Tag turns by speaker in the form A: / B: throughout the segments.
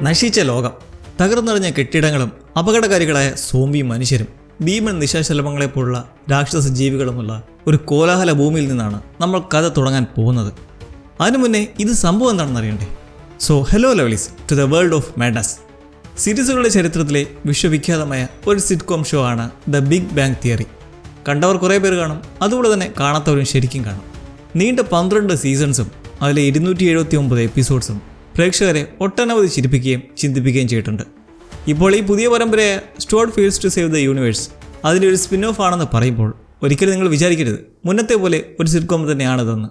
A: നശിച്ച ലോകം, തകർന്നറിഞ്ഞ കെട്ടിടങ്ങളും അപകടകാരികളായ സോംബി മനുഷ്യരും ഭീമൻ നിശാശലഭങ്ങളെപ്പോലുള്ള രാക്ഷസ ജീവികളുമുള്ള ഒരു കോലാഹല ഭൂമിയിൽ നിന്നാണ് നമ്മൾ കഥ തുടങ്ങാൻ പോകുന്നത്. അതിനു മുന്നേ ഇത് സംഭവം എന്താണെന്ന് അറിയണ്ടേ? So hello lovelies to the world of madness. സീരീസുകളുടെ ചരിത്രത്തിലെ വിശ്വവിഖ്യാതമായ ഒരു സിറ്റ്കോം ഷോ ആണ് ദ ബിഗ് ബാങ് തിയറി. കണ്ടവർ കുറേ പേര് കാണും, അതുപോലെ തന്നെ കാണാത്തവരും ശരിക്കും കാണും. നീണ്ട 12 സീസൺസും അതിലെ 279 എപ്പിസോഡ്സും പ്രേക്ഷകരെ ഒട്ടനവധി ചിരിപ്പിക്കുകയും ചിന്തിപ്പിക്കുകയും ചെയ്തിട്ടുണ്ട്. ഇപ്പോൾ ഈ പുതിയ പരമ്പരയായ Stuart fails to save the universe അതിൻ്റെ ഒരു സ്പിൻ ഓഫ് ആണെന്ന് പറയുമ്പോൾ ഒരിക്കലും നിങ്ങൾ വിചാരിക്കരുത് മുന്നത്തെ പോലെ ഒരു സിറ്റ്കോം തന്നെയാണിതെന്ന്.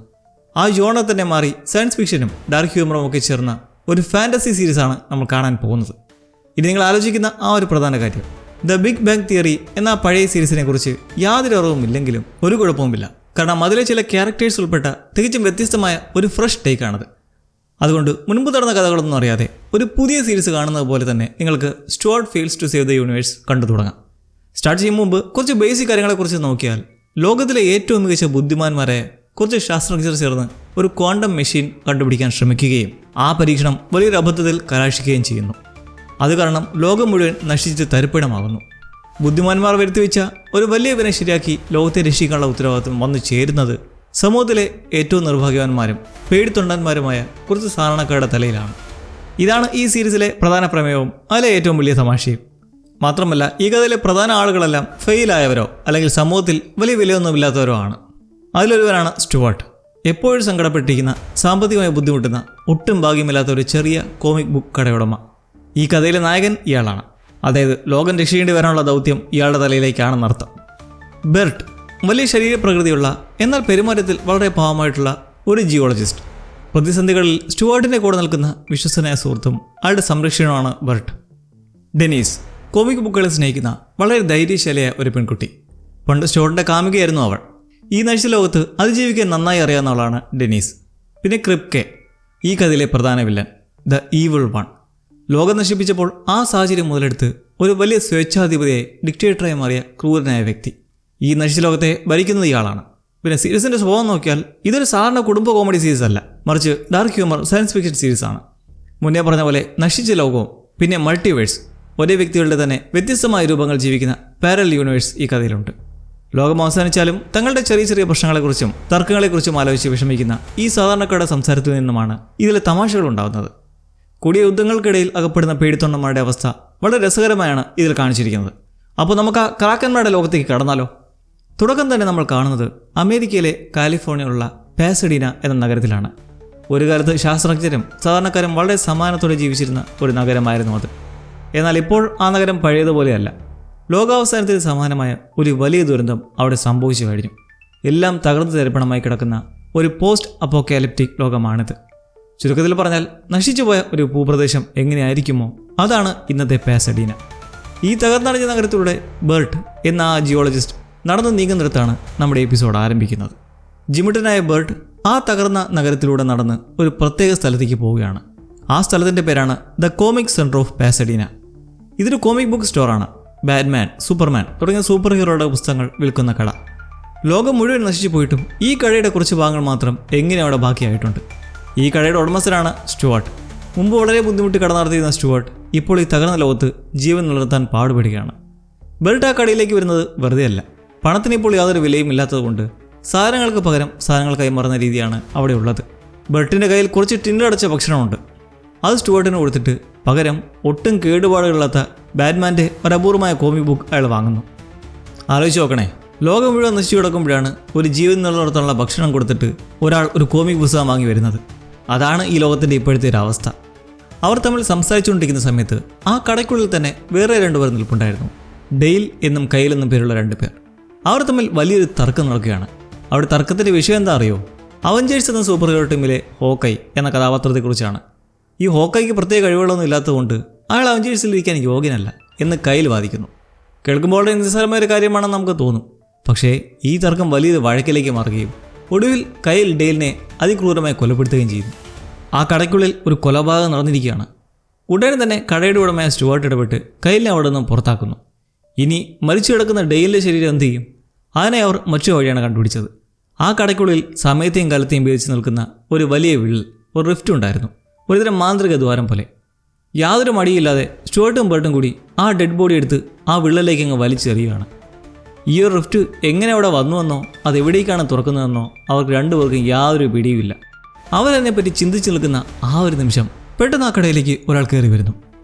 A: ആ ജോണർ തന്നെ മാറി സയൻസ് ഫിക്ഷനും ഡാർക്ക് ഹ്യൂമറും ഒക്കെ ചേർന്ന ഒരു ഫാൻറ്റസി സീരീസാണ് നമ്മൾ കാണാൻ പോകുന്നത്. ഇനി നിങ്ങൾ ആലോചിക്കുന്ന ആ ഒരു പ്രധാന കാര്യം, ദ ബിഗ് ബാങ് തിയറി എന്ന പഴയ സീരീസിനെ കുറിച്ച് യാതൊരു അറിവുമില്ലെങ്കിലും ഒരു കുഴപ്പവുമില്ല. കാരണം അതിലെ ചില ക്യാരക്ടേഴ്സ് ഉൾപ്പെട്ട തികച്ചും വ്യത്യസ്തമായ ഒരു ഫ്രഷ് ടേക്കാണത്. അതുകൊണ്ട് മുൻപ് നടന്ന കഥകളൊന്നും അറിയാതെ ഒരു പുതിയ സീരീസ് കാണുന്നത് പോലെ തന്നെ നിങ്ങൾക്ക് Stuart fails to save the universe കണ്ടു തുടങ്ങാം. സ്റ്റാർട്ട് ചെയ്യും മുമ്പ് കുറച്ച് ബേസിക് കാര്യങ്ങളെക്കുറിച്ച് നോക്കിയാൽ, ലോകത്തിലെ ഏറ്റവും മികച്ച ബുദ്ധിമാന്മാരായ കുറച്ച് ശാസ്ത്രജ്ഞർ ചേർന്ന് ഒരു ക്വാണ്ടം മെഷീൻ കണ്ടുപിടിക്കാൻ ശ്രമിക്കുകയും ആ പരീക്ഷണം വലിയൊരു അബദ്ധത്തിൽ കലാശിക്കുകയും ചെയ്യുന്നു. അത് കാരണം ലോകം മുഴുവൻ നശിച്ച് തരിപ്പിടമാകുന്നു. ബുദ്ധിമാന്മാർ വരുത്തിവെച്ച ഒരു വലിയ വിന ശരിയാക്കി ലോകത്തെ രക്ഷിക്കാനുള്ള ഉത്തരവാദിത്വം വന്നു ചേരുന്നത് സമൂഹത്തിലെ ഏറ്റവും നിർഭാഗ്യവാന്മാരും പേടിത്തൊണ്ടന്മാരുമായ കുറച്ച് സാധാരണക്കാരുടെ തലയിലാണ്. ഇതാണ് ഈ സീരീസിലെ പ്രധാന പ്രമേയവും അതിലെ ഏറ്റവും വലിയ തമാശയും. മാത്രമല്ല, ഈ കഥയിലെ പ്രധാന ആളുകളെല്ലാം ഫെയിലായവരോ അല്ലെങ്കിൽ സമൂഹത്തിൽ വലിയ വിലയൊന്നുമില്ലാത്തവരോ ആണ്. അതിലൊരുവരാണ് സ്റ്റുവർട്ട്. എപ്പോഴും സങ്കടപ്പെട്ടിരിക്കുന്ന, സാമ്പത്തികമായി ബുദ്ധിമുട്ടുന്ന, ഒട്ടും ഭാഗ്യമില്ലാത്ത ഒരു ചെറിയ കോമിക് ബുക്ക് കടയുടമ. ഈ കഥയിലെ നായകൻ ഇയാളാണ്. അതായത് ലോകം രക്ഷിക്കേണ്ടി വരാനുള്ള ദൗത്യം ഇയാളുടെ തലയിലേക്കാണെന്നർത്ഥം. ബെർട്ട് വലിയ ശരീരപ്രകൃതിയുള്ള എന്നാൽ പെരുമാറ്റത്തിൽ വളരെ പാവമായിട്ടുള്ള ഒരു ജിയോളജിസ്റ്റ്. പ്രതിസന്ധികളിൽ സ്റ്റുവർട്ടിൻ്റെ കൂടെ നിൽക്കുന്ന വിശ്വസനായ സുഹൃത്തും അയാളുടെ സംരക്ഷണമാണ് ബെർട്ട്. ഡെനീസ് കോമിക് ബുക്കുകളെ സ്നേഹിക്കുന്ന വളരെ ധൈര്യശാലിയായ ഒരു പെൺകുട്ടി. പണ്ട് സ്റ്റുവർട്ടിൻ്റെ കാമുകയായിരുന്നു അവൾ. ഈ നശിച്ച ലോകത്ത് അതിജീവിക്കാൻ നന്നായി അറിയാവുന്നവളാണ് ഡെനീസ്. പിന്നെ ക്രിപ്കെ, ഈ കഥയിലെ പ്രധാന വില്ലൻ, ദ ഈവിൾ വൺ. ലോകം നശിപ്പിച്ചപ്പോൾ ആ സാഹചര്യം മുതലെടുത്ത് ഒരു വലിയ സ്വേച്ഛാധിപതിയായി ഡിക്റ്റേറ്ററായി മാറിയ ക്രൂരനായ വ്യക്തി. ഈ നശിച്ച ലോകത്തെ ഭരിക്കുന്നത് ഇയാളാണ്. പിന്നെ സീരീസിൻ്റെ സ്വഭാവം നോക്കിയാൽ ഇതൊരു സാധാരണ കുടുംബ കോമഡി സീരീസ് അല്ല, മറിച്ച് ഡാർക്ക് ഹ്യൂമർ സയൻസ് ഫിക്ഷൻ സീരീസാണ്. മുന്നേ പറഞ്ഞ പോലെ നശിച്ച ലോകവും പിന്നെ മൾട്ടിവേഴ്സ്, ഒരേ വ്യക്തികളുടെ തന്നെ വ്യത്യസ്തമായ രൂപങ്ങൾ ജീവിക്കുന്ന പാരലൽ യൂണിവേഴ്സ് ഈ കഥയിലുണ്ട്. ലോകം അവസാനിച്ചാലും തങ്ങളുടെ ചെറിയ ചെറിയ പ്രശ്നങ്ങളെക്കുറിച്ചും തർക്കങ്ങളെക്കുറിച്ചും ആലോചിച്ച് വിഷമിക്കുന്ന ഈ സാധാരണക്കാരുടെ സംസാരത്തിൽ നിന്നുമാണ് ഇതിലെ തമാശകൾ ഉണ്ടാകുന്നത്. കൂടിയ യുദ്ധങ്ങൾക്കിടയിൽ അകപ്പെടുന്ന പേടിത്തൊണ്ടന്മാരുടെ അവസ്ഥ വളരെ രസകരമായാണ് ഇതിൽ കാണിച്ചിരിക്കുന്നത്. അപ്പോൾ നമുക്ക് ആ ക്രാക്കന്മാരുടെ ലോകത്തേക്ക് കടന്നാലോ? തുടക്കം തന്നെ നമ്മൾ കാണുന്നത് അമേരിക്കയിലെ കാലിഫോർണിയയിലുള്ള പാസഡീന എന്ന നഗരത്തിലാണ്. ഒരു കാലത്ത് ശാസ്ത്രജ്ഞരും സാധാരണക്കാരും വളരെ സമാനത്തോടെ ജീവിച്ചിരുന്ന ഒരു നഗരമായിരുന്നു അത്. എന്നാൽ ഇപ്പോൾ ആ നഗരം പഴയതുപോലെയല്ല. ലോകാവസാനത്തിന് സമാനമായ ഒരു വലിയ ദുരന്തം അവിടെ സംഭവിച്ചു കഴിഞ്ഞു. എല്ലാം തകർന്നു തരിപ്പണമായി കിടക്കുന്ന ഒരു പോസ്റ്റ് അപ്പോക്കാലിപ്റ്റിക് ലോകമാണിത്. ചുരുക്കത്തിൽ പറഞ്ഞാൽ, നശിച്ചുപോയ ഒരു ഭൂപ്രദേശം എങ്ങനെയായിരിക്കുമോ അതാണ് ഇന്നത്തെ പാസഡീന. ഈ തകർന്നടിഞ്ഞ നഗരത്തിലൂടെ ബെർട്ട് എന്ന ആ ജിയോളജിസ്റ്റ് നടന്നു നീങ്ങുന്നിടത്താണ് നമ്മുടെ എപ്പിസോഡ് ആരംഭിക്കുന്നത്. ജിമിട്ടനായ ബെർട്ട് ആ തകർന്ന നഗരത്തിലൂടെ നടന്ന് ഒരു പ്രത്യേക സ്ഥലത്തേക്ക് പോവുകയാണ്. ആ സ്ഥലത്തിൻ്റെ പേരാണ് the comic centre of Pasadena. ഇതൊരു കോമിക് ബുക്ക് സ്റ്റോറാണ്. ബാറ്റ്മാൻ, സൂപ്പർമാൻ തുടങ്ങിയ സൂപ്പർ ഹീറോയുടെ പുസ്തകങ്ങൾ വിൽക്കുന്ന കട. ലോകം മുഴുവൻ നശിച്ചു പോയിട്ടും ഈ കടയുടെ കുറച്ച് ഭാഗങ്ങൾ മാത്രം എങ്ങനെ അവിടെ ബാക്കിയായിട്ടുണ്ട്. ഈ കടയുടെ ഉടമസ്ഥനാണ് സ്റ്റുവർട്ട്. മുമ്പ് വളരെ ബുദ്ധിമുട്ടി കട നടത്തിയിരുന്ന സ്റ്റുവർട്ട് ഇപ്പോൾ ഈ തകർന്ന ലോകത്ത് ജീവൻ നിലനിർത്താൻ പാടുപെടുകയാണ്. ബെർട്ട് ആ കടയിലേക്ക് വരുന്നത് വെറുതെയല്ല. പണത്തിന് ഇപ്പോൾ യാതൊരു വിലയും ഇല്ലാത്തതുകൊണ്ട് സാധനങ്ങൾക്ക് പകരം സാധനങ്ങൾ കൈമാറുന്ന രീതിയാണ് അവിടെ ഉള്ളത്. ബെർട്ടിൻ്റെ കയ്യിൽ കുറച്ച് ടിന്നടച്ച ഭക്ഷണമുണ്ട്. അത് സ്റ്റുവർട്ടിന് കൊടുത്തിട്ട് പകരം ഒട്ടും കേടുപാടുകളില്ലാത്ത ബാറ്റ്മാൻ്റെ ഒരപൂർവമായ കോമിക് ബുക്ക് അയാൾ വാങ്ങുന്നു. ആലോചിച്ച് നോക്കണേ, ലോകം മുഴുവൻ നശിച്ചു കിടക്കുമ്പോഴാണ് ഒരു ജീവൻ നിലനിർത്താനുള്ള ഭക്ഷണം കൊടുത്തിട്ട് ഒരാൾ ഒരു കോമിക് പുസ്തകം വാങ്ങി വരുന്നത്. അതാണ് ഈ ലോകത്തിൻ്റെ ഇപ്പോഴത്തെ ഒരു അവസ്ഥ. അവർ തമ്മിൽ സംസാരിച്ചുകൊണ്ടിരിക്കുന്ന സമയത്ത് ആ കടയ്ക്കുള്ളിൽ തന്നെ വേറെ 2 പേർ നിൽപ്പുണ്ടായിരുന്നു. ഡെയിൽ എന്നും കൈൽ എന്നും പേരുള്ള 2 പേർ. അവർ തമ്മിൽ വലിയൊരു തർക്കം നടക്കുകയാണ്. അവിടെ തർക്കത്തിൻ്റെ വിഷയം എന്താ അറിയോ? അവഞ്ചേഴ്സ് എന്ന സൂപ്പർ ഹീറോ ടീമിലെ ഹോക്കൈ എന്ന കഥാപാത്രത്തെക്കുറിച്ചാണ്. ഈ ഹോക്കൈക്ക് പ്രത്യേക കഴിവുകളൊന്നും ഇല്ലാത്തതുകൊണ്ട് അയാൾ അവഞ്ചേഴ്സിലിരിക്കാൻ യോഗ്യനല്ല എന്ന് കൈൽ വാദിക്കുന്നു. കേൾക്കുമ്പോൾ വളരെ നിസ്സാരമായ ഒരു കാര്യമാണെന്ന് നമുക്ക് തോന്നും. പക്ഷേ ഈ തർക്കം വലിയൊരു വഴക്കിലേക്ക് മാറുകയും ഒടുവിൽ കൈൽ ഡെയിലിനെ അതിക്രൂരമായി കൊലപ്പെടുത്തുകയും ചെയ്യുന്നു. ആ കടയ്ക്കുള്ളിൽ ഒരു കൊലപാതകം നടന്നിരിക്കുകയാണ്. ഉടനെ തന്നെ കടയുടെ ഉടമയായ സ്റ്റുവർട്ട് ഇടപെട്ട് കൈലിനെ അവിടെ നിന്നും പുറത്താക്കുന്നു. ഇനി മരിച്ചു കിടക്കുന്ന ഡെയിലിൻ്റെ ശരീരം എന്ത് ചെയ്യും? അതിനെ അവർ മറ്റു വഴിയാണ് കണ്ടുപിടിച്ചത്. ആ കടയ്ക്കുള്ളിൽ സമയത്തെയും കാലത്തെയും ഭേദിച്ച് നിൽക്കുന്ന ഒരു വലിയ വിള്ളൽ, ഒരു റിഫ്റ്റ് ഉണ്ടായിരുന്നു, ഒരുതരം മാന്ത്രിക ദ്വാരം പോലെ. യാതൊരു മടിയില്ലാതെ സ്റ്റുവർട്ടും ബെർട്ടും കൂടി ആ ഡെഡ് ബോഡി എടുത്ത് ആ വിള്ളലേക്ക് അങ്ങ് വലിച്ചെറിയുകയാണ്. ഈ ഒരു റിഫ്റ്റ് എങ്ങനെ അവിടെ വന്നുവെന്നോ അതെവിടേക്കാണ് തുറക്കുന്നതെന്നോ അവർക്ക് രണ്ടുപേർക്കും യാതൊരു പിടിയുമില്ല. അവരതിനെപ്പറ്റി ചിന്തിച്ച് നിൽക്കുന്ന ആ ഒരു നിമിഷം പെട്ടെന്ന് ആ കടയിലേക്ക് ഒരാൾ കയറി വരുന്നു.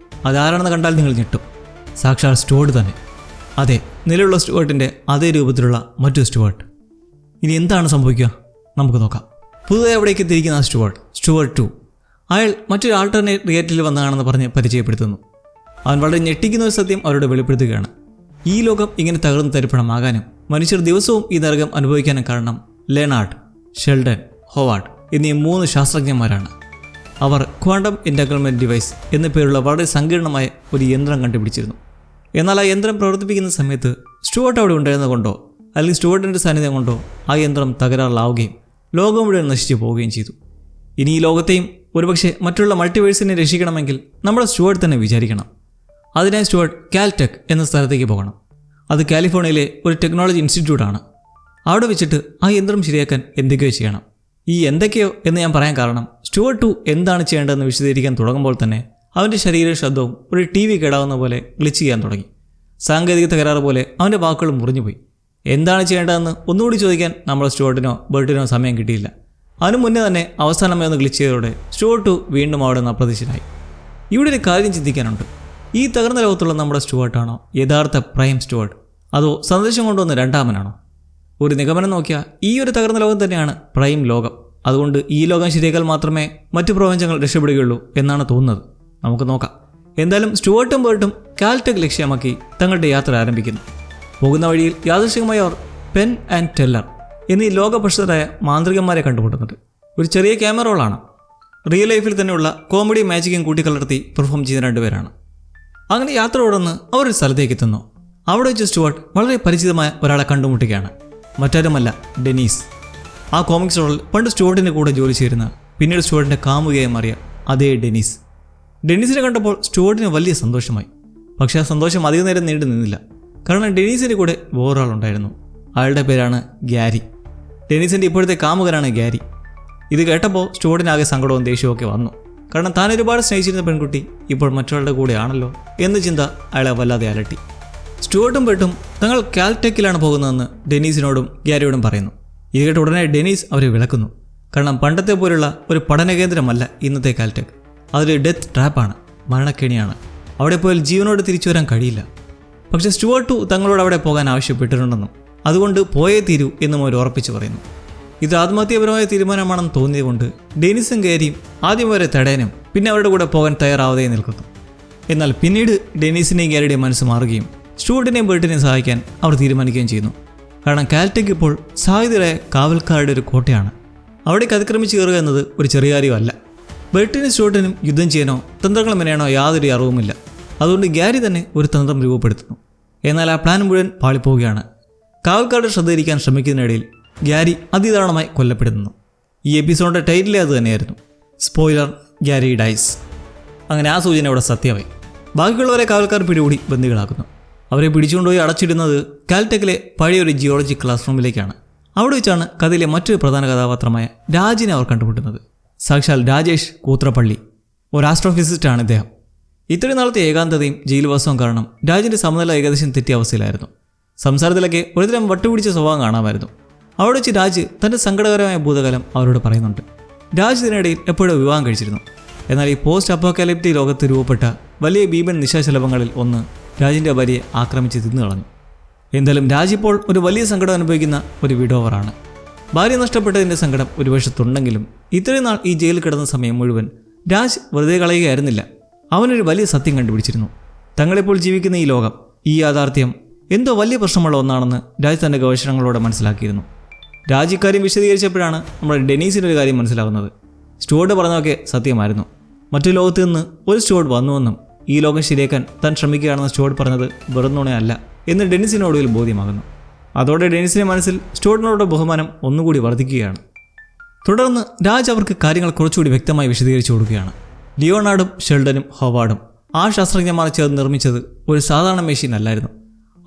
A: അതാരാണെന്ന് കണ്ടാൽ നിങ്ങൾ ഞെട്ടും. സാക്ഷാൽ സ്റ്റുവർട്ട് തന്നെ. അതെ, നിലവിലുള്ള സ്റ്റുവർട്ടിൻ്റെ അതേ രൂപത്തിലുള്ള മറ്റൊരു സ്റ്റുവർട്ട്. ഇനി എന്താണ് സംഭവിക്കുക നമുക്ക് നോക്കാം. പുതുതായി അവിടേക്ക് എത്തിയിരിക്കുന്ന ആ സ്റ്റുവർട്ട് 2. അയാൾ മറ്റൊരു ആൾട്ടർനേറ്റ് റിയാലിറ്റിയിൽ വന്നതാണെന്ന് പറഞ്ഞ് പരിചയപ്പെടുത്തുന്നു. അവൻ വളരെ ഞെട്ടിക്കുന്ന ഒരു സത്യം അവരോട് വെളിപ്പെടുത്തുകയാണ്. ഈ ലോകം ഇങ്ങനെ തകർന്ന് തരിപ്പണമാകാനും മനുഷ്യർ ദിവസവും ഈ നരകം അനുഭവിക്കാനും കാരണം ലെനാർഡ്, ഷെൽഡൻ, ഹോവാർഡ് എന്നീ 3 ശാസ്ത്രജ്ഞന്മാരാണ്. അവർ ക്വാണ്ടം എൻറ്റാങ്കിൾമെൻറ്റ് ഡിവൈസ് എന്ന പേരുള്ള വളരെ സങ്കീർണമായ ഒരു യന്ത്രം കണ്ടുപിടിച്ചിരുന്നു. എന്നാൽ ആ യന്ത്രം പ്രവർത്തിപ്പിക്കുന്ന സമയത്ത് സ്റ്റുവർട്ട് അവിടെ ഉണ്ടായിരുന്നതുകൊണ്ടോ അല്ലെങ്കിൽ സ്റ്റുവർട്ടിൻ്റെ സാന്നിധ്യം കൊണ്ടോ ആ യന്ത്രം തകരാറിലാവുകയും ലോകം മുഴുവൻ നശിച്ചു പോവുകയും ചെയ്തു. ഇനി ഈ ലോകത്തെയും ഒരുപക്ഷെ മറ്റുള്ള മൾട്ടിവേഴ്സിനെ രക്ഷിക്കണമെങ്കിൽ നമ്മുടെ സ്റ്റുവർട്ട് തന്നെ വിചാരിക്കണം. അതിനായി സ്റ്റുവർട്ട് കാൽടെക് എന്ന സ്ഥലത്തേക്ക് പോകണം. അത് കാലിഫോർണിയയിലെ ഒരു ടെക്നോളജി ഇൻസ്റ്റിറ്റ്യൂട്ടാണ്. അവിടെ വെച്ചിട്ട് ആ യന്ത്രം ശരിയാക്കാൻ എന്തൊക്കെയോ ചെയ്യണം. ഈ എന്തൊക്കെയോ എന്ന് ഞാൻ പറയാൻ കാരണം സ്റ്റുവർട്ട് 2 എന്താണ് ചെയ്യേണ്ടതെന്ന് വിശദീകരിക്കാൻ തുടങ്ങുമ്പോൾ തന്നെ അവൻ്റെ ശരീര ശബ്ദവും ഒരു TV കേടാവുന്ന പോലെ ഗ്ലിച്ച് ചെയ്യാൻ തുടങ്ങി. സാങ്കേതിക തകരാറ് പോലെ അവൻ്റെ വാക്കുകൾ മുറിഞ്ഞുപോയി. എന്താണ് ചെയ്യേണ്ടതെന്ന് ഒന്നുകൂടി ചോദിക്കാൻ നമ്മുടെ സ്റ്റുവർട്ടിനോ ബെർട്ടിനോ സമയം കിട്ടിയില്ല. അതിനു മുന്നേ തന്നെ അവസാനമായി ഒന്ന് ഗ്ലിച്ച് ചെയ്തതോടെ സ്റ്റുവർട്ട് 2 വീണ്ടും അവിടെ നിന്ന് അപ്രത്യക്ഷനായി. ഇവിടെ ഒരു കാര്യം ചിന്തിക്കാനുണ്ട്. ഈ തകർന്ന ലോകത്തുള്ള നമ്മുടെ സ്റ്റുവർട്ടാണോ യഥാർത്ഥ പ്രൈം സ്റ്റുവർട്ട്, അതോ സന്ദേശം കൊണ്ടുവന്ന രണ്ടാമനാണോ? ഒരു നിഗമനം നോക്കിയാൽ ഈ ഒരു തകർന്ന ലോകം തന്നെയാണ് പ്രൈം ലോകം. അതുകൊണ്ട് ഈ ലോകം ശരിയാക്കാൻ മാത്രമേ മറ്റു പ്രപഞ്ചങ്ങൾ രക്ഷപ്പെടുകയുള്ളൂ എന്നാണ് തോന്നുന്നത്. നമുക്ക് നോക്കാം. എന്തായാലും സ്റ്റുവർട്ടും ബെർട്ടും കാൽടെക് ലക്ഷ്യമാക്കി തങ്ങളുടെ യാത്ര ആരംഭിക്കുന്നു. പോകുന്ന വഴിയിൽ യാദൃശ്ചികമായി അവർ പെൻ ആൻഡ് ടെല്ലർ എന്നീ ലോകപ്രസിദ്ധരായ മാന്ത്രികന്മാരെ കണ്ടുമുട്ടുന്നത്. ഒരു ചെറിയ ക്യാമറ റോളാണ്. റിയൽ ലൈഫിൽ തന്നെയുള്ള കോമഡി മാജിക്കും കൂട്ടിക്കലർത്തി പെർഫോം ചെയ്യുന്ന 2 പേരാണ്. അങ്ങനെ യാത്ര തുടർന്ന് അവരൊരു സ്ഥലത്തേക്ക് എത്തുന്നു. അവിടെ വെച്ച് സ്റ്റുവർട്ട് വളരെ പരിചിതമായ ഒരാളെ കണ്ടുമുട്ടുകയാണ്. മറ്റാരുമല്ല, ഡെനീസ്. ആ കോമിക്സ് റോളിൽ പണ്ട് സ്റ്റുവർട്ടിൻ്റെ കൂടെ ജോലി ചേരുന്ന പിന്നീട് സ്റ്റുവർട്ടിൻ്റെ കാമുകയായി മാറിയ അതേ ഡെനീസ്. ഡെനീസിനെ കണ്ടപ്പോൾ സ്റ്റുവർട്ടിന് വലിയ സന്തോഷമായി. പക്ഷേ ആ സന്തോഷം അധികം നേരം നീണ്ടു നിന്നില്ല. കാരണം ഡെനീസിൻ്റെ കൂടെ വേറൊരാളുണ്ടായിരുന്നു. അയാളുടെ പേരാണ് ഗ്യാരി. ഡെനീസിൻ്റെ ഇപ്പോഴത്തെ കാമുകനാണ് ഗ്യാരി. ഇത് കേട്ടപ്പോൾ സ്റ്റുവർട്ടിനാകെ സങ്കടവും ദേഷ്യവും ഒക്കെ വന്നു. കാരണം താൻ ഒരുപാട് സ്നേഹിച്ചിരുന്ന പെൺകുട്ടി ഇപ്പോൾ മറ്റൊരാളുടെ കൂടെയാണല്ലോ എന്ന ചിന്ത അയാളെ വല്ലാതെ അലട്ടി. സ്റ്റുവർട്ടും ബെർട്ടും തങ്ങൾ കാൽടെക്കിലാണ് പോകുന്നതെന്ന് ഡെനീസിനോടും ഗ്യാരിയോടും പറയുന്നു. ഇത് കേട്ട ഉടനെ ഡെനീസ് അവരെ വിളക്കുന്നു. കാരണം പണ്ടത്തെ പോലുള്ള ഒരു പഠന കേന്ദ്രമല്ല ഇന്നത്തെ കാൽടെക്. അതൊരു ഡെത്ത് ട്രാപ്പാണ്, മരണക്കെണിയാണ്. അവിടെ പോയാൽ ജീവനോട് തിരിച്ചു വരാൻ കഴിയില്ല. പക്ഷേ സ്റ്റുവർട്ട് തങ്ങളോട് അവിടെ പോകാൻ ആവശ്യപ്പെട്ടിട്ടുണ്ടെന്നും അതുകൊണ്ട് പോയേ തീരൂ എന്നും അവർ ഉറപ്പിച്ചു പറയുന്നു. ഇത് ആത്മഹത്യാപരമായ തീരുമാനമാണെന്ന് തോന്നിയതുകൊണ്ട് ഡെനീസും ഗ്യാരിയും ആദ്യം അവരെ തടയാനും പിന്നെ അവരുടെ കൂടെ പോകാൻ തയ്യാറാവാതെ നിൽക്കുന്നു. എന്നാൽ പിന്നീട് ഡെനീസിൻ്റെയും ഗ്യാരിയുടെയും മനസ്സ് മാറുകയും സ്റ്റുവർട്ടിനെയും ബെർട്ടിനെയും സഹായിക്കാൻ അവർ തീരുമാനിക്കുകയും ചെയ്യുന്നു. കാരണം കാൽടെക് ഇപ്പോൾ സായുധരായ കാവൽക്കാരുടെ ഒരു കോട്ടയാണ്. അവിടേക്ക് അതിക്രമിച്ച് കയറുക എന്നത് ഒരു ചെറിയ കാര്യമല്ല. ബെർട്ടിനും സ്റ്റുവർട്ടിനും യുദ്ധം ചെയ്യാനോ തന്ത്രങ്ങൾ മെനയാനോ യാതൊരു അറിവുമില്ല. അതുകൊണ്ട് ഗ്യാരി തന്നെ ഒരു തന്ത്രം രൂപപ്പെടുത്തുന്നു. എന്നാൽ ആ പ്ലാൻ മുഴുവൻ പാളിപ്പോവുകയാണ്. കാവൽക്കാരുടെ ശ്രദ്ധയിരിക്കാൻ ശ്രമിക്കുന്നതിനിടയിൽ ഗ്യാരി അതിദാരുണമായി കൊല്ലപ്പെടുന്നു. ഈ എപ്പിസോഡിൻ്റെ ടൈറ്റിലേ അത് തന്നെയായിരുന്നു. Spoiler, Gary dies. അങ്ങനെ ആ സൂചന ഇവിടെ സത്യമായി. ബാക്കിയുള്ളവരെ കാവൽക്കാർ പിടികൂടി ബന്ദികളാക്കുന്നു. അവരെ പിടിച്ചുകൊണ്ടുപോയി അടച്ചിടുന്നത് കാൽടെക്കിലെ പഴയൊരു ജിയോളജി ക്ലാസ് റൂമിലേക്കാണ്. അവിടെ വെച്ചാണ് കഥയിലെ മറ്റൊരു പ്രധാന കഥാപാത്രമായ രാജിനെ അവർ കണ്ടുമുട്ടുന്നത്. സാക്ഷാൽ രാജേഷ് കൂത്രപ്പള്ളി, ഒരു ആസ്ട്രോഫിസിസ്റ്റാണ് ഇദ്ദേഹം. ഇത്രയും നാളത്തെ ഏകാന്തതയും ജയിൽവാസവും കാരണം രാജിൻ്റെ സമനില ഏകദേശം തെറ്റിയ അവസ്ഥയിലായിരുന്നു. സംസാരത്തിലൊക്കെ ഒരുതരം വട്ടുപിടിച്ച സ്വഭാവം കാണാമായിരുന്നു. അവിടെ വെച്ച് രാജ് തൻ്റെ സങ്കടകരമായ ഭൂതകാലം അവരോട് പറയുന്നുണ്ട്. രാജ് ഇതിനിടയിൽ എപ്പോഴും വിവാഹം കഴിച്ചിരുന്നു. എന്നാൽ ഈ പോസ്റ്റ് അപ്പോക്കാലിപ്റ്റിക് ലോകത്ത് രൂപപ്പെട്ട വലിയ ഭീമൻ നിശാശലഭങ്ങളിൽ ഒന്ന് രാജിൻ്റെ ഭാര്യയെ ആക്രമിച്ച് തിന്നു കളഞ്ഞു. എന്തായാലും രാജ് ഇപ്പോൾ ഒരു വലിയ സങ്കടം അനുഭവിക്കുന്ന ഒരു വിഡോവറാണ്. ഭാര്യ നഷ്ടപ്പെട്ടതിൻ്റെ സങ്കടം ഒരു വശത്തുണ്ടെങ്കിലും ഇത്രയും നാൾ ഈ ജയിലിൽ കിടന്ന സമയം മുഴുവൻ രാജ് വെറുതെ കളയുകയായിരുന്നില്ല. അവനൊരു വലിയ സത്യം കണ്ടുപിടിച്ചിരുന്നു. തങ്ങളിപ്പോൾ ജീവിക്കുന്ന ഈ ലോകം, ഈ യാഥാർത്ഥ്യം എന്തോ വലിയ പ്രശ്നമുള്ള ഒന്നാണെന്ന് രാജ് തൻ്റെ ഗവേഷണങ്ങളോടെ മനസ്സിലാക്കിയിരുന്നു. രാജ് ഇക്കാര്യം വിശദീകരിച്ചപ്പോഴാണ് നമ്മുടെ ഡെനീസിൻ്റെ ഒരു കാര്യം മനസ്സിലാവുന്നത്. സ്റ്റുവർട്ട് പറഞ്ഞതൊക്കെ സത്യമായിരുന്നു. മറ്റു ലോകത്ത് നിന്ന് ഒരു സ്റ്റുവർട്ട് വന്നുവെന്നും ഈ ലോകം ശരിയാക്കാൻ താൻ ശ്രമിക്കുകയാണെന്ന് സ്റ്റുവർട്ട് പറഞ്ഞത് വെറും നുണയല്ല എന്ന് ഡെനീസിനോടുവിൽ ബോധ്യമാകുന്നു. അതോടെ ഡെനീസിൻ്റെ മനസ്സിൽ സ്റ്റുവർട്ടിനോട് ബഹുമാനം ഒന്നുകൂടി വർദ്ധിക്കുകയാണ്. തുടർന്ന് രാജ് അവർക്ക് കാര്യങ്ങൾ കുറച്ചുകൂടി വ്യക്തമായി വിശദീകരിച്ചു കൊടുക്കുകയാണ്. ലിയോണാർഡും ഷെൽഡനും ഹോവാർഡും ആ ശാസ്ത്രജ്ഞന്മാർ ചേർന്ന് നിർമ്മിച്ചത് ഒരു സാധാരണ മെഷീൻ അല്ലായിരുന്നു.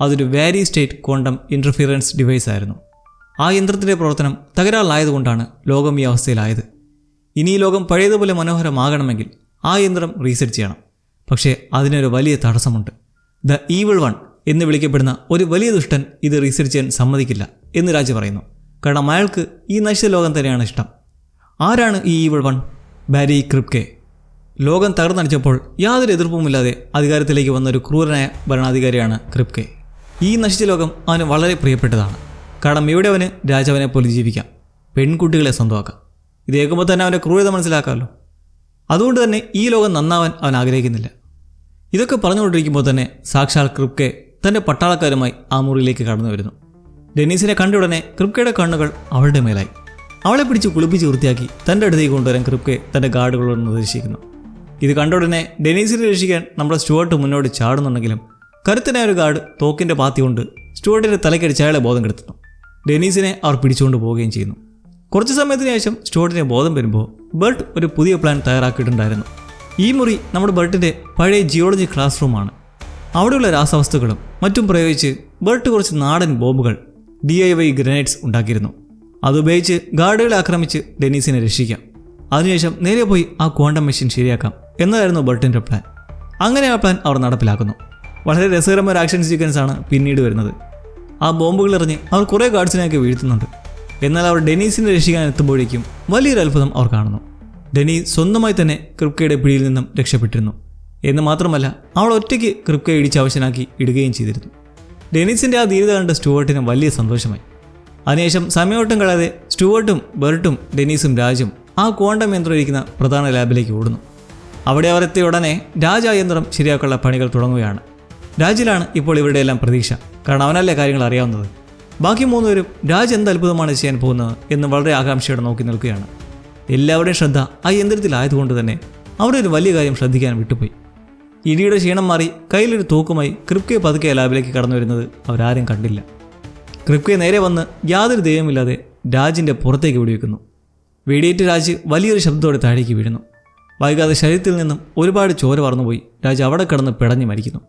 A: അതൊരു വാരി സ്റ്റേറ്റ് ക്വാണ്ടം ഇൻ്റർഫിയറൻസ് ഡിവൈസ് ആയിരുന്നു. ആ യന്ത്രത്തിൻ്റെ പ്രവർത്തനം തകരാറിലായതുകൊണ്ടാണ് ലോകം ഈ അവസ്ഥയിലായത്. ഇനി ഈ ലോകം പഴയതുപോലെ മനോഹരമാകണമെങ്കിൽ ആ യന്ത്രം റീസെറ്റ് ചെയ്യണം. പക്ഷേ അതിനൊരു വലിയ തടസ്സമുണ്ട്. ദ ഈവിൾ വൺ എന്ന് വിളിക്കപ്പെടുന്ന ഒരു വലിയ ദുഷ്ടൻ ഇത് റീസെർച്ച് ചെയ്യാൻ സമ്മതിക്കില്ല എന്ന് രാജ് പറയുന്നു. കാരണം അയാൾക്ക് ഈ നശിച്ച ലോകം തന്നെയാണ് ഇഷ്ടം. ആരാണ് ഈ ഈവിൾ വൺ? ബാരി ക്രിപ്കെ. ലോകം തകർന്നടിച്ചപ്പോൾ യാതൊരു എതിർപ്പുമില്ലാതെ അധികാരത്തിലേക്ക് വന്ന ഒരു ക്രൂരനായ ഭരണാധികാരിയാണ് ക്രിപ്കെ. ഈ നശിച്ച ലോകം അവന് വളരെ പ്രിയപ്പെട്ടതാണ്. കാരണം ഇവിടെ അവന് രാജാവിനെ പോലെ ജീവിക്കാം, പെൺകുട്ടികളെ സ്വന്തമാക്കാം. ഇത് കേൾക്കുമ്പോൾ തന്നെ അവൻ്റെ ക്രൂരത മനസ്സിലാക്കാമല്ലോ. അതുകൊണ്ട് തന്നെ ഈ ലോകം നന്നാവാൻ അവൻ ആഗ്രഹിക്കുന്നില്ല. ഇതൊക്കെ പറഞ്ഞുകൊണ്ടിരിക്കുമ്പോൾ തന്നെ സാക്ഷാൽ ക്രിപ്കെ തൻ്റെ പട്ടാളക്കാരുമായി ആ മുറിയിലേക്ക് കടന്നു വരുന്നു. ഡെനീസിനെ കണ്ട ഉടനെ ക്രിപ്കയുടെ കണ്ണുകൾ അവളുടെ മേലായി. അവളെ പിടിച്ച് കുളിപ്പിച്ച് വൃത്തിയാക്കി തൻ്റെ അടുത്തേക്ക് കൊണ്ടുവരാൻ ക്രിപ്കെ തൻ്റെ ഗാർഡുകളോട് നിർദ്ദേശിക്കുന്നു. ഇത് കണ്ട ഉടനെ ഡെനീസിനെ രക്ഷിക്കാൻ നമ്മുടെ സ്റ്റുവർട്ട് മുന്നോട്ട് ചാടുന്നുണ്ടെങ്കിലും കരുത്തനായ ഒരു ഗാർഡ് തോക്കിൻ്റെ പാത്തി കൊണ്ട് സ്റ്റുവർട്ടിൻ്റെ തലക്കടിച്ച് അയാളെ ബോധം കെടുത്തുന്നു. ഡെനീസിനെ അവർ പിടിച്ചുകൊണ്ട് പോവുകയും ചെയ്യുന്നു. കുറച്ച് സമയത്തിന് ശേഷം സ്റ്റുവർട്ടിനെ ബോധം വരുമ്പോൾ ബർട്ട് ഒരു പുതിയ പ്ലാൻ തയ്യാറാക്കിയിട്ടുണ്ടായിരുന്നു. ഈ മുറി നമ്മുടെ ബർട്ടിൻ്റെ പഴയ ജിയോളജി ക്ലാസ് റൂമാണ്. അവിടെയുള്ള രാസവസ്തുക്കളും മറ്റും പ്രയോഗിച്ച് ബർട്ട് കുറച്ച് നാടൻ ബോംബുകൾ DIY ഗ്രനേഡ്സ് ഉണ്ടാക്കിയിരുന്നു. അതുപയോഗിച്ച് ഗാർഡുകളെ ആക്രമിച്ച് ഡെനീസിനെ രക്ഷിക്കാം. അതിനുശേഷം നേരെ പോയി ആ ക്വാണ്ടം മെഷീൻ ശരിയാക്കാം എന്നതായിരുന്നു ബർട്ടിൻ്റെ പ്ലാൻ. അങ്ങനെ ആ പ്ലാൻ അവർ നടപ്പിലാക്കുന്നു. വളരെ രസകരമായ ഒരു ആക്ഷൻ സീക്വൻസ് ആണ് പിന്നീട് വരുന്നത്. ആ ബോംബുകൾ എറിഞ്ഞ് അവർ കുറേ ഗാർഡ്സിനെയൊക്കെ വീഴ്ത്തുന്നുണ്ട്. എന്നാൽ അവർ ഡെനീസിനെ രക്ഷിക്കാൻ എത്തുമ്പോഴേക്കും വലിയൊരു അത്ഭുതം അവർ കാണുന്നു. ഡെനീസ് സ്വന്തമായി തന്നെ ക്രിപ്കയുടെ പിടിയിൽ നിന്നും രക്ഷപ്പെട്ടിരുന്നു. എന്ന് മാത്രമല്ല, അവൾ ഒറ്റയ്ക്ക് ക്രിപ്കയെ ഇടിച്ച് അവശനാക്കി ഇടുകയും ചെയ്തിരുന്നു. ഡെനീസിൻ്റെ ആ ധീരത കണ്ട് സ്റ്റുവർട്ടിന് വലിയ സന്തോഷമായി. അതിനുശേഷം സമയോട്ടം കളയാതെ സ്റ്റുവർട്ടും ബർട്ടും ഡെനീസും രാജും ആ ക്വാണ്ടം യന്ത്രം ഇരിക്കുന്ന പ്രധാന ലാബിലേക്ക് ഓടുന്നു. അവിടെ അവർ എത്തിയ ഉടനെ രാജ് ആ യന്ത്രം ശരിയാക്കാനുള്ള പണികൾ തുടങ്ങുകയാണ്. രാജിലാണ് ഇപ്പോൾ ഇവരുടെയെല്ലാം പ്രതീക്ഷ. കാരണം അവനല്ലേ കാര്യങ്ങൾ അറിയാവുന്നത്. ബാക്കി മൂന്നുപേരും രാജ് എന്ത് അത്ഭുതമാണ് ചെയ്യാൻ പോകുന്നത് എന്ന് വളരെ ആകാംക്ഷയോടെ നോക്കി നിൽക്കുകയാണ്. എല്ലാവരുടെയും ശ്രദ്ധ ആ യന്ത്രത്തിലായതുകൊണ്ട് തന്നെ അവിടെ ഒരു വലിയ കാര്യം ശ്രദ്ധിക്കാൻ വിട്ടുപോയി. ഇടിയുടെ ക്ഷീണം മാറി കയ്യിലൊരു തോക്കുമായി ക്രിപ്കെ പതുക്കെ ലാബിലേക്ക് കടന്നു വരുന്നത് അവരാരും കണ്ടില്ല. ക്രിപ്കെ നേരെ വന്ന് യാതൊരു ദൈവമില്ലാതെ രാജിൻ്റെ പുറത്തേക്ക് വെടിവെക്കുന്നു. വെടിയേറ്റ് രാജ് വലിയൊരു ശബ്ദത്തോടെ താഴേക്ക് വീഴുന്നു. വൈകാതെ ശരീരത്തിൽ നിന്നും ഒരുപാട് ചോര വാർന്നുപോയി രാജ് അവിടെ കിടന്ന് പിടഞ്ഞു മരിക്കുന്നു.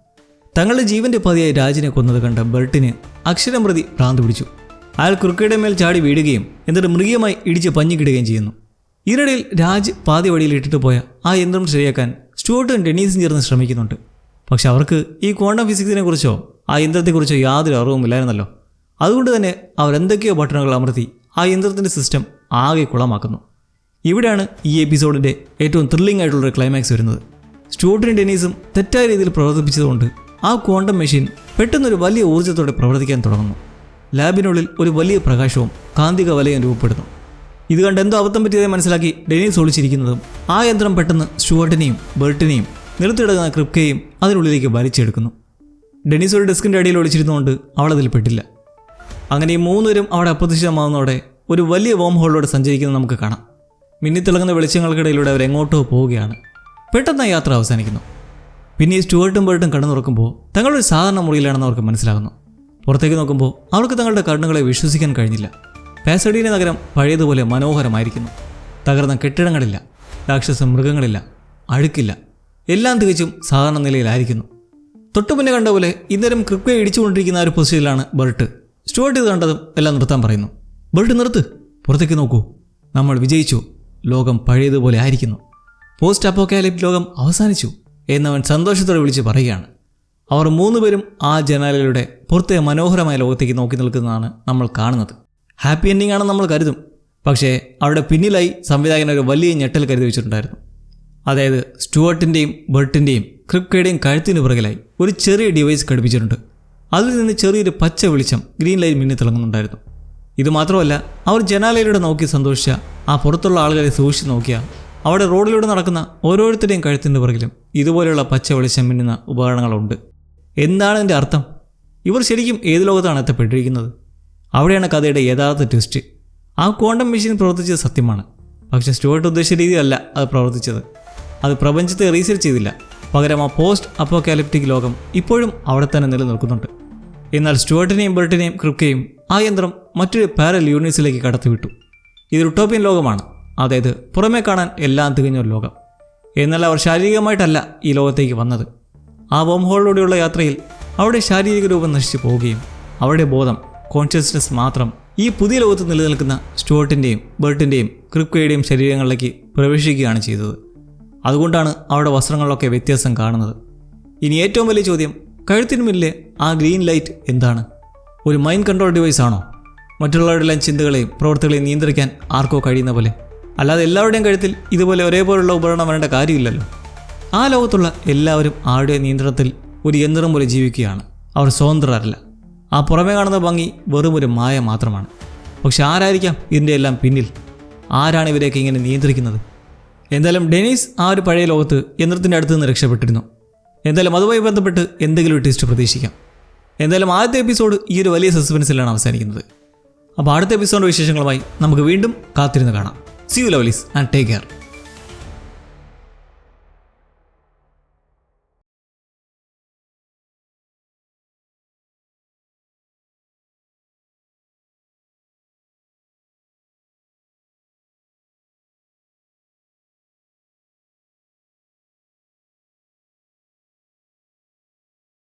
A: തങ്ങളുടെ ജീവൻ്റെ പതിയായി രാജിനെ കൊന്നത് കണ്ട ബർട്ടിന് അക്ഷരം പ്രതി ഭ്രാന്ത് പിടിച്ചു. അയാൾ ക്രിപ്കയുടെ മേൽ ചാടി വീഴുകയും എന്നിട്ട് മൃഗീയമായി ഇടിച്ച് പഞ്ഞിക്കിടുകയും ചെയ്യുന്നു. ഇതിനിടയിൽ രാജ് പാതി വഴിയിൽ ഇട്ടിട്ട് പോയ ആ യന്ത്രം ശരിയാക്കാൻ സ്റ്റുവർട്ടും ഡെനീസും ചേർന്ന് ശ്രമിക്കുന്നുണ്ട്. പക്ഷെ അവർക്ക് ഈ ക്വാണ്ടം ഫിസിക്സിനെ കുറിച്ചോ ആ യന്ത്രത്തെക്കുറിച്ചോ യാതൊരു അറിവുമില്ലായിരുന്നല്ലോ. അതുകൊണ്ട് തന്നെ അവരെന്തൊക്കെയോ ബട്ടണുകൾ അമർത്തി ആ യന്ത്രത്തിൻ്റെ സിസ്റ്റം ആകെ കുളമാക്കുന്നു. ഇവിടെയാണ് ഈ എപ്പിസോഡിൻ്റെ ഏറ്റവും ത്രില്ലിംഗ് ആയിട്ടുള്ളൊരു ക്ലൈമാക്സ് വരുന്നത്. സ്റ്റുവർട്ടും ഡെനീസും തെറ്റായ രീതിയിൽ പ്രവർത്തിപ്പിച്ചതുകൊണ്ട് ആ ക്വാണ്ടം മെഷീൻ പെട്ടെന്നൊരു വലിയ ഊർജ്ജത്തോടെ പ്രവർത്തിക്കാൻ തുടങ്ങുന്നു. ലാബിനുള്ളിൽ ഒരു വലിയ പ്രകാശവും കാന്തിക വലയം രൂപപ്പെടുന്നു. ഇത് കണ്ട് എന്തോ അബദ്ധം പറ്റിയതായി മനസ്സിലാക്കി ഡെനീസ് ഒളിച്ചിരിക്കുന്നതും ആ യന്ത്രം പെട്ടെന്ന് സ്റ്റുവർട്ടിനെയും ബർട്ടിനെയും നിലത്തിടങ്ങുന്ന ക്രിപ്കയെയും അതിനുള്ളിലേക്ക് വലിച്ചെടുക്കുന്നു. ഡെനീസ് ഒരു ഡെസ്കിൻ്റെ അടിയിൽ ഒളിച്ചിരുന്നുകൊണ്ട് അവളതിൽ പെട്ടില്ല. അങ്ങനെ ഈ മൂന്നുപേരും അവിടെ അപ്രത്യക്ഷമാകുന്നതോടെ ഒരു വലിയ വോം ഹോളിലൂടെ സഞ്ചരിക്കുന്നത് നമുക്ക് കാണാം. മിന്നിത്തിളങ്ങുന്ന വെളിച്ചങ്ങൾക്കിടയിലൂടെ അവർ എങ്ങോട്ടോ പോവുകയാണ്. പെട്ടെന്ന് ആ യാത്ര അവസാനിക്കുന്നു. പിന്നെ ഈ സ്റ്റുവർട്ടും ബർട്ടും കടന്നുറക്കുമ്പോൾ തങ്ങളൊരു സാധാരണ മുറിയിലാണെന്ന് അവർക്ക് മനസ്സിലാകുന്നു. പുറത്തേക്ക് നോക്കുമ്പോൾ അവർക്ക് തങ്ങളുടെ കണ്ണുകളെ വിശ്വസിക്കാൻ കഴിഞ്ഞില്ല. പാസഡീന നഗരം പഴയതുപോലെ മനോഹരമായിരിക്കുന്നു. തകർന്ന കെട്ടിടങ്ങളില്ല, രാക്ഷസ മൃഗങ്ങളില്ല, അഴുക്കില്ല, എല്ലാം തികച്ചും സാധാരണ നിലയിലായിരിക്കുന്നു. തൊട്ടുമുന്നേ കണ്ട പോലെ ഇന്നേരം ക്രിപ്കയെ ഇടിച്ചുകൊണ്ടിരിക്കുന്ന ഒരു പൊസിഷനിലാണ് ബർട്ട്. സ്റ്റുവർട്ട് ഇത് കണ്ടതും എല്ലാം നിർത്താൻ പറയുന്നു. ബർട്ട് നിർത്ത്, പുറത്തേക്ക് നോക്കൂ, നമ്മൾ വിജയിച്ചു, ലോകം പഴയതുപോലെ ആയിരിക്കുന്നു, പോസ്റ്റ് അപ്പോക്കാലിപ്റ്റിക് ലോകം അവസാനിച്ചു എന്നവൻ സന്തോഷത്തോടെ വിളിച്ച് പറയുകയാണ്. അവർ മൂന്നുപേരും ആ ജനാലയിലൂടെ പുറത്തെ മനോഹരമായ ലോകത്തേക്ക് നോക്കി നിൽക്കുന്നതാണ് നമ്മൾ കാണുന്നത്. ഹാപ്പി എൻഡിങ് ആണെന്ന് നമ്മൾ കരുതും. പക്ഷേ അവിടെ പിന്നിലായി സംവിധായകൻ ഒരു വലിയ ഞെട്ടൽ കരുതി വെച്ചിട്ടുണ്ടായിരുന്നു. അതായത് സ്റ്റുവർട്ടിൻ്റെയും ബർട്ടിൻ്റെയും ക്രിപ്കയുടെയും കഴുത്തിന് പുറകിലായി ഒരു ചെറിയ ഡിവൈസ് ഘടിപ്പിച്ചിട്ടുണ്ട്. അതിൽ നിന്ന് ചെറിയൊരു പച്ച വെളിച്ചം ഗ്രീൻ ലൈറ്റ് മിന്നി തിളങ്ങുന്നുണ്ടായിരുന്നു. ഇതുമാത്രമല്ല, അവർ ജനാലയിലൂടെ നോക്കി സന്തോഷിച്ച ആ പുറത്തുള്ള ആളുകളെ സൂക്ഷിച്ച് നോക്കിയാൽ അവിടെ റോഡിലൂടെ നടക്കുന്ന ഓരോരുത്തരുടെയും കഴുത്തിൻ്റെ പുറകിലും ഇതുപോലെയുള്ള പച്ച വെളിച്ചം മിന്നുന്ന ഉപകരണങ്ങളുണ്ട്. എന്താണ് ഇതിൻ്റെ അർത്ഥം? ഇവർ ശരിക്കും ഏത് ലോകത്താണ് എത്തപ്പെട്ടിരിക്കുന്നത്? അവിടെയാണ് കഥയുടെ യഥാർത്ഥ ട്വിസ്റ്റ്. ആ ക്വാണ്ടം മെഷീൻ പ്രവർത്തിച്ചത് സത്യമാണ്. പക്ഷേ സ്റ്റുവർട്ട് ഉദ്ദേശിച്ച രീതിയല്ല അത് പ്രവർത്തിച്ചത്. അത് പ്രപഞ്ചത്തെ റീസെറ്റ് ചെയ്തില്ല. പകരം ആ പോസ്റ്റ് അപ്പോക്കാലിപ്റ്റിക് ലോകം ഇപ്പോഴും അവിടെ തന്നെ നിലനിൽക്കുന്നുണ്ട്. എന്നാൽ സ്റ്റുവർട്ടിനെയും ബർട്ടിനെയും ക്രിപ്കയും ആ യന്ത്രം മറ്റൊരു പാരൽ യൂണിവേഴ്സിലേക്ക് കടത്തിവിട്ടു. ഇതൊരു ഉട്ടോപ്യൻ ലോകമാണ്. അതായത് പുറമേ കാണാൻ എല്ലാം തികഞ്ഞൊരു ലോകം. എന്നാൽ അവർ ശാരീരികമായിട്ടല്ല ഈ ലോകത്തേക്ക് വന്നത്. ആ വോം ഹോളിലൂടെയുള്ള യാത്രയിൽ അവിടെ ശാരീരിക രൂപം നശിച്ചു പോവുകയും അവരുടെ ബോധം, കോൺഷ്യസ്നെസ് മാത്രം ഈ പുതിയ ലോകത്ത് നിലനിൽക്കുന്ന സ്റ്റുവർട്ടിൻ്റെയും ബർട്ടിൻ്റെയും ക്രിപ്കയുടെയും ശരീരങ്ങളിലേക്ക് പ്രവേശിക്കുകയാണ് ചെയ്തത്. അതുകൊണ്ടാണ് അവരുടെ വസ്ത്രങ്ങളിലൊക്കെ വ്യത്യാസം കാണുന്നത്. ഇനി ഏറ്റവും വലിയ ചോദ്യം, കഴുത്തിന് മുന്നിലെ ആ ഗ്രീൻ ലൈറ്റ് എന്താണ്? ഒരു മൈൻഡ് കൺട്രോൾ ഡിവൈസ് ആണോ? മറ്റുള്ളവരുടെല്ലാം ചിന്തകളെയും പ്രവൃത്തികളെയും നിയന്ത്രിക്കാൻ ആർക്കോ കഴിയുന്ന പോലെ. അല്ലാതെ എല്ലാവരുടെയും കഴുത്തിൽ ഇതുപോലെ ഒരേപോലുള്ള ഉപകരണം വരേണ്ട കാര്യമില്ലല്ലോ. ആ ലോകത്തുള്ള എല്ലാവരും ആരുടെ നിയന്ത്രണത്തിൽ ഒരു യന്ത്രം പോലെ ജീവിക്കുകയാണ്. അവർ സ്വതന്ത്രരല്ല. ആ പുറമേ കാണുന്ന ഭംഗി വെറും ഒരു മായ മാത്രമാണ്. പക്ഷെ ആരായിരിക്കാം ഇതിൻ്റെ എല്ലാം പിന്നിൽ? ആരാണ് ഇവരെയൊക്കെ ഇങ്ങനെ നിയന്ത്രിക്കുന്നത്? എന്തായാലും ഡെനീസ് ആ ഒരു പഴയ ലോകത്ത് യന്ത്രത്തിൻ്റെ അടുത്ത് നിന്ന് രക്ഷപ്പെട്ടിരുന്നു. എന്തായാലും അതുമായി ബന്ധപ്പെട്ട് എന്തെങ്കിലും ട്വിസ്റ്റ് പ്രതീക്ഷിക്കാം. എന്തായാലും ആദ്യത്തെ എപ്പിസോഡ് ഈ ഒരു വലിയ സസ്പെൻസിലാണ് അവസാനിക്കുന്നത്. അപ്പോൾ അടുത്ത എപ്പിസോഡ് വിശേഷങ്ങളുമായി നമുക്ക് വീണ്ടും കാത്തിരുന്ന് കാണാം. See you lovelies and take care.